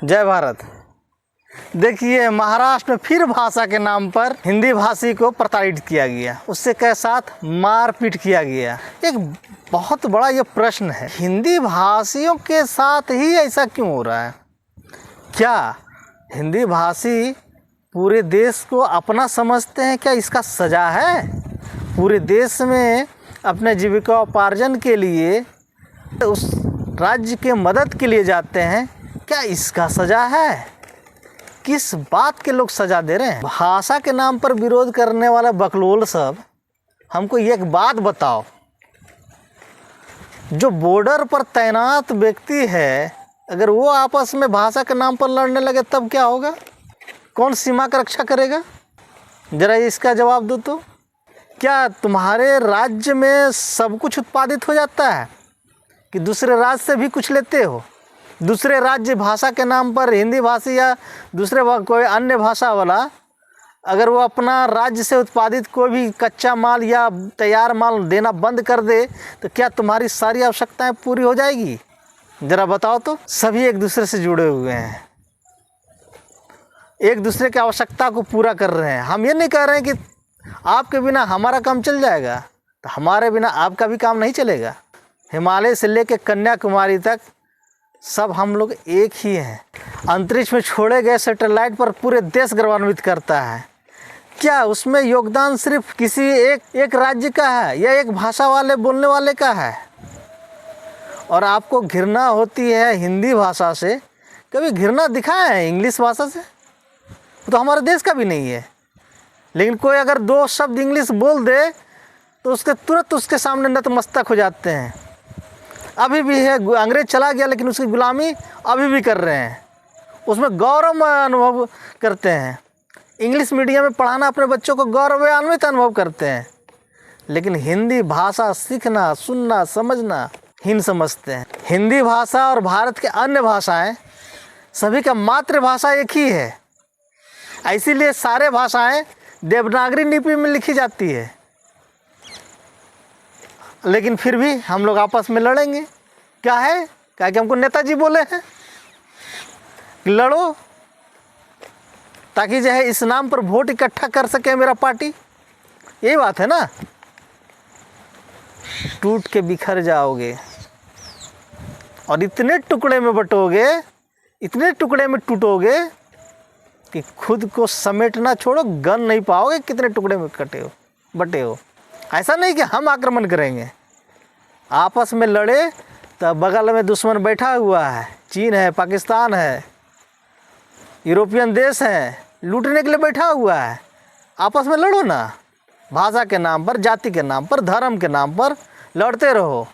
जय भारत। देखिए, महाराष्ट्र में फिर भाषा के नाम पर हिंदी भाषी को प्रताड़ित किया गया, उससे के साथ मारपीट किया गया। एक बहुत बड़ा ये प्रश्न है, हिंदी भाषियों के साथ ही ऐसा क्यों हो रहा है? क्या हिंदी भाषी पूरे देश को अपना समझते हैं? क्या इसका सज़ा है? पूरे देश में अपने जीविकोपार्जन के लिए उस राज्य के मदद के लिए जाते हैं, क्या इसका सज़ा है? किस बात के लोग सज़ा दे रहे हैं? भाषा के नाम पर विरोध करने वाला बकलोल सब, हमको एक बात बताओ, जो बॉर्डर पर तैनात व्यक्ति है, अगर वो आपस में भाषा के नाम पर लड़ने लगे तब क्या होगा? कौन सीमा का रक्षा करेगा? ज़रा इसका जवाब दो तो। क्या तुम्हारे राज्य में सब कुछ उत्पादित हो जाता है कि दूसरे राज्य से भी कुछ लेते हो? दूसरे राज्य भाषा के नाम पर हिंदी भाषी या दूसरे कोई अन्य भाषा वाला अगर वो अपना राज्य से उत्पादित कोई भी कच्चा माल या तैयार माल देना बंद कर दे तो क्या तुम्हारी सारी आवश्यकताएं पूरी हो जाएगी? ज़रा बताओ तो। सभी एक दूसरे से जुड़े हुए हैं, एक दूसरे की आवश्यकता को पूरा कर रहे हैं। हम ये नहीं कह रहे हैं कि आपके बिना हमारा काम चल जाएगा, तो हमारे बिना आपका भी काम नहीं चलेगा। हिमालय से लेकर कन्याकुमारी तक सब हम लोग एक ही हैं। अंतरिक्ष में छोड़े गए सैटेलाइट पर पूरे देश गौरवान्वित करता है। क्या उसमें योगदान सिर्फ किसी एक राज्य का है या एक भाषा वाले बोलने वाले का है? और आपको घृणा होती है हिंदी भाषा से, कभी घृणा दिखाया है इंग्लिश भाषा से? तो हमारे देश का भी नहीं है। लेकिन कोई अगर दो शब्द इंग्लिश बोल दे तो उसके तुरंत उसके सामने नतमस्तक हो जाते हैं। अभी भी है, अंग्रेज चला गया लेकिन उसकी गुलामी अभी भी कर रहे हैं, उसमें गौरव अनुभव करते हैं। इंग्लिश मीडियम में पढ़ाना अपने बच्चों को गौरवान्वित अनुभव करते हैं, लेकिन हिंदी भाषा सीखना, सुनना, समझना हीन समझते हैं। हिंदी भाषा और भारत के अन्य भाषाएं सभी का मातृभाषा एक ही है, इसीलिए सारे भाषाएं देवनागरी लिपि में लिखी जाती है। लेकिन फिर भी हम लोग आपस में लड़ेंगे। क्या है? क्या कि हमको नेताजी बोले हैं कि लड़ो, ताकि जो है इस नाम पर वोट इकट्ठा कर सके मेरा पार्टी। यही बात है ना। टूट के बिखर जाओगे और इतने टुकड़े में बटोगे, इतने टुकड़े में टूटोगे कि खुद को समेटना छोड़ो, गन नहीं पाओगे कितने टुकड़े में बटे हो। ऐसा नहीं कि हम आक्रमण करेंगे, आपस में लड़े तो बगल में दुश्मन बैठा हुआ है, चीन है, पाकिस्तान है, यूरोपियन देश है, लूटने के लिए बैठा हुआ है। आपस में लड़ो ना, भाषा के नाम पर, जाति के नाम पर, धर्म के नाम पर लड़ते रहो।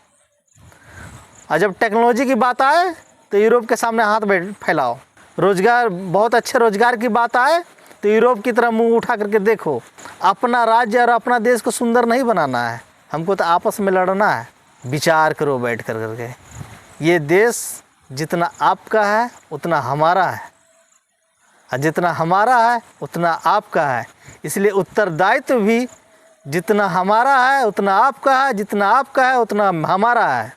और जब टेक्नोलॉजी की बात आए तो यूरोप के सामने हाथ फैलाओ। रोज़गार, बहुत अच्छे रोज़गार की बात आए तो यूरोप की तरह मुंह उठा करके देखो। अपना राज्य और अपना देश को सुंदर नहीं बनाना है, हमको तो आपस में लड़ना है। विचार करो बैठ कर करके, ये देश जितना आपका है उतना हमारा है, और जितना हमारा है उतना आपका है। इसलिए उत्तरदायित्व भी जितना हमारा है उतना आपका है, जितना आपका है उतना हमारा है।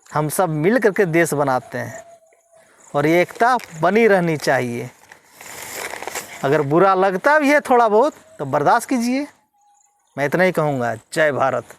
हम सब मिल करके देश बनाते हैं और ये एकता बनी रहनी चाहिए। अगर बुरा लगता भी है थोड़ा बहुत तो बर्दाश्त कीजिए। मैं इतना ही कहूँगा। जय भारत।